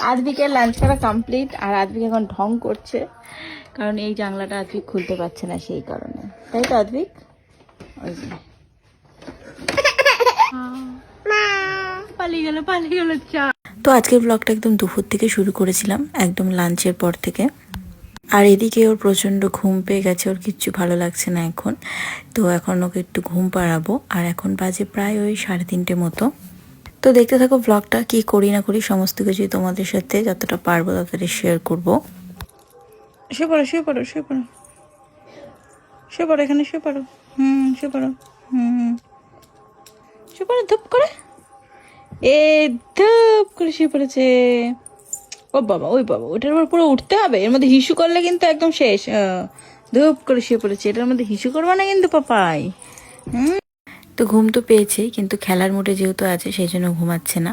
আজবিকের lunch করা complete. আর আজবিক এখন ঢং করছে, কারণ এই জানলাটা আজবিক খুলতে পারছে না, সেই কারণে। তাই তো আজবিক? ওই যে পালিয়ে গেল চা। তো আজকের ব্লগটা একদম দুপুর থেকে শুরু করেছিলাম, একদম লাঞ্চের পর থেকে। আর এদিকে ওর প্রচণ্ড ঘুম পেয়ে গেছে, ওর কিচ্ছু ভালো লাগছে না এখন। তো এখন ওকে একটু ঘুম পাড়াবো। আর এখন বাজে প্রায় ওই 3:30 মতো। তো দেখতে থাকো ব্লগটা, কি করি না করি সমস্ত কিছুই তোমাদের সাথে যতটা পারবো ততটা শেয়ার করবো। শুয়ে পড়ো, শুয়ে পড়ো, শুয়ে পড়ো, শুয়ে পড়ো, এখানে শুয়ে পড়ো। শুয়ে পড়ো। শুয়ে পড়ো ধূপ করে। ধূপ করে শুয়ে পড়েছে। ও বাবা, ওই বাবা, ওটার উপর পুরো উঠতে হবে, এর মধ্যে হিসু করলে কিন্তু একদম শেষ। ধূপ করে শুয়ে পড়েছে, এটার মধ্যে হিসু করবে না কিন্তু পাপাই। তো ঘুম তো পেয়েছেই, কিন্তু খেলার মুডে যেহেতু আছে সেই জন্য ঘুমাচ্ছে না।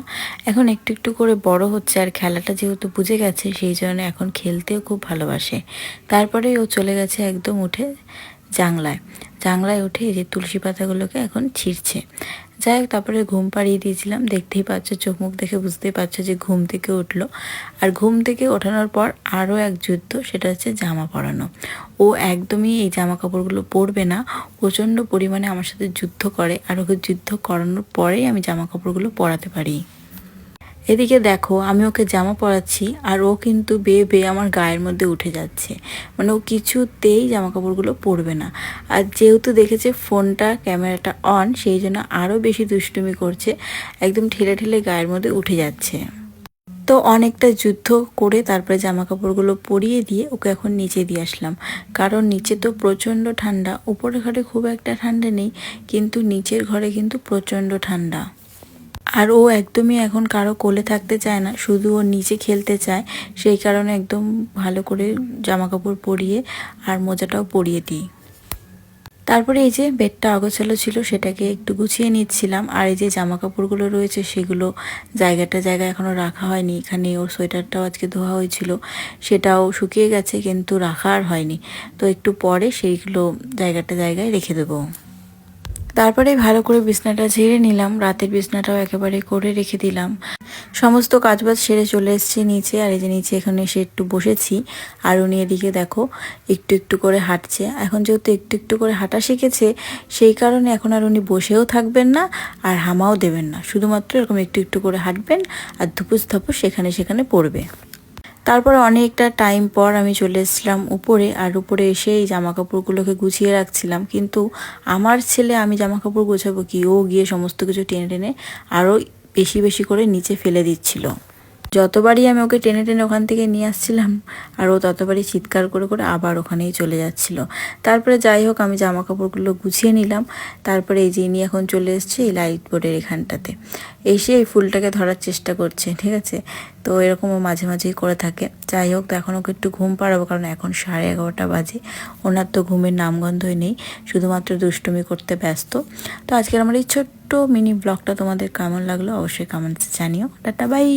এখন একটু একটু করে বড় হচ্ছে, আর খেলাটা যেহেতু বুঝে গেছে সেই জন্য এখন খেলতেও খুব ভালোবাসে। তারপরে ও চলে গেছে একদম উঠে জাংলায় উঠে এই যে তুলসী পাতাগুলোকে এখন ছিঁড়ছে। যাই হোক, তারপরে ঘুম পাড়িয়ে দিয়েছিলাম। দেখতেই পাচ্ছ, চোখ মুখ দেখে বুঝতেই পারছো যে ঘুম থেকে উঠলো। আর ঘুম থেকে ওঠানোর পর আরও এক যুদ্ধ, সেটা হচ্ছে জামা পরানো। ও একদমই এই জামা কাপড়গুলো পরবে না, প্রচণ্ড পরিমাণে আমার সাথে যুদ্ধ করে। আর ওকে যুদ্ধ করানোর পরেই আমি জামা কাপড়গুলো পরাতে পারি। এদিকে দেখো, আমি ওকে জামা পরাচ্ছি আর ও কিন্তু বেয়ে বেয়ে আমার গায়ের মধ্যে উঠে যাচ্ছে। মানে ও কিছুতেই জামা কাপড়গুলো পরবে না। আর যেহেতু দেখেছে ফোনটা ক্যামেরাটা অন, সেই জন্য আরও বেশি দুষ্টুমি করছে, একদম ঠেলে ঠেলে গায়ের মধ্যে উঠে যাচ্ছে। তো অনেকটা যুদ্ধ করে তারপরে জামা কাপড়গুলো পরিয়ে দিয়ে ওকে এখন নিচে দিয়ে আসলাম। কারণ নিচে তো প্রচণ্ড ঠান্ডা, উপরের ঘরে খুব একটা ঠান্ডা নেই, কিন্তু নিচের ঘরে কিন্তু প্রচণ্ড ঠান্ডা। আর ও একদমই এখন কারো কোলে থাকতে চায় না, শুধু ও নিচে খেলতে চায়। সেই কারণে একদম ভালো করে জামা কাপড় পরিয়ে আর মোজাটাও পরিয়ে দিই। তারপরে এই যে বেডটা অগোছালো ছিল, সেটাকে একটু গুছিয়ে নিচ্ছিলাম। আর এই যে জামা কাপড়গুলো রয়েছে সেগুলো জায়গায় এখনও রাখা হয়নি। এখানে ওর সোয়েটারটাও আজকে ধোয়া হয়েছিল, সেটাও শুকিয়ে গেছে, কিন্তু রাখা আর হয়নি। তো একটু পরে সেইগুলো জায়গায় রেখে দেবো। তারপরে ভালো করে বিছনাটা ঝেড়ে নিলাম, রাতের বিছনাটাও একেবারে করে রেখে দিলাম। সমস্ত কাজবাজ সেরে চলে এসেছি নিচে। আর এই যে নিচে এখানে এসে একটু বসেছি। আর উনি এদিকে দেখো একটু একটু করে হাঁটছে। এখন যেহেতু একটু একটু করে হাঁটা শিখেছে, সেই কারণে এখন আর উনি বসেও থাকবেন না আর হামাও দেবেন না, শুধুমাত্র এরকম একটু একটু করে হাঁটবেন আর ধুপুস থাপুস সেখানে পড়বে। তারপরে অনেকটা টাইম পর আমি চলে এসেছিলাম উপরে। আর উপরে এসে এই জামা কাপড়গুলোকে গুছিয়ে রাখছিলাম, কিন্তু আমার ছেলে, আমি জামা কাপড় গোছাবো কি, ও গিয়ে সমস্ত কিছু টেনে টেনে আরও বেশি বেশি করে নিচে ফেলে দিচ্ছিল। যতবারই আমি ওকে টেনে টেনে ওখান থেকে নিয়ে আসছিলাম, আর ও ততবারই চিৎকার করে করে আবার ওখানেই চলে যাচ্ছিল। তারপরে যাই হোক, আমি জামা কাপড়গুলো গুছিয়ে নিলাম। তারপরে এই যে নিয়ে এখন চলে এসেছি এই লাইট বোর্ডের এখানটাতে। এসে এই ফুলটাকে ধরার চেষ্টা করছে, ঠিক আছে। তো এরকমও মাঝে মাঝেই করে থাকে। যাই হোক, তো এখন ওকে একটু ঘুম পাড়াবো, কারণ এখন 11:30 বাজে। ওনার তো ঘুমের নামগন্ধই নেই, শুধুমাত্র দুষ্টুমি করতে ব্যস্ত। তো আজকের আমার এই ছোট্ট মিনি ব্লগটা তোমাদের কেমন লাগলো অবশ্যই কমেন্টসে জানিও। Tata, by.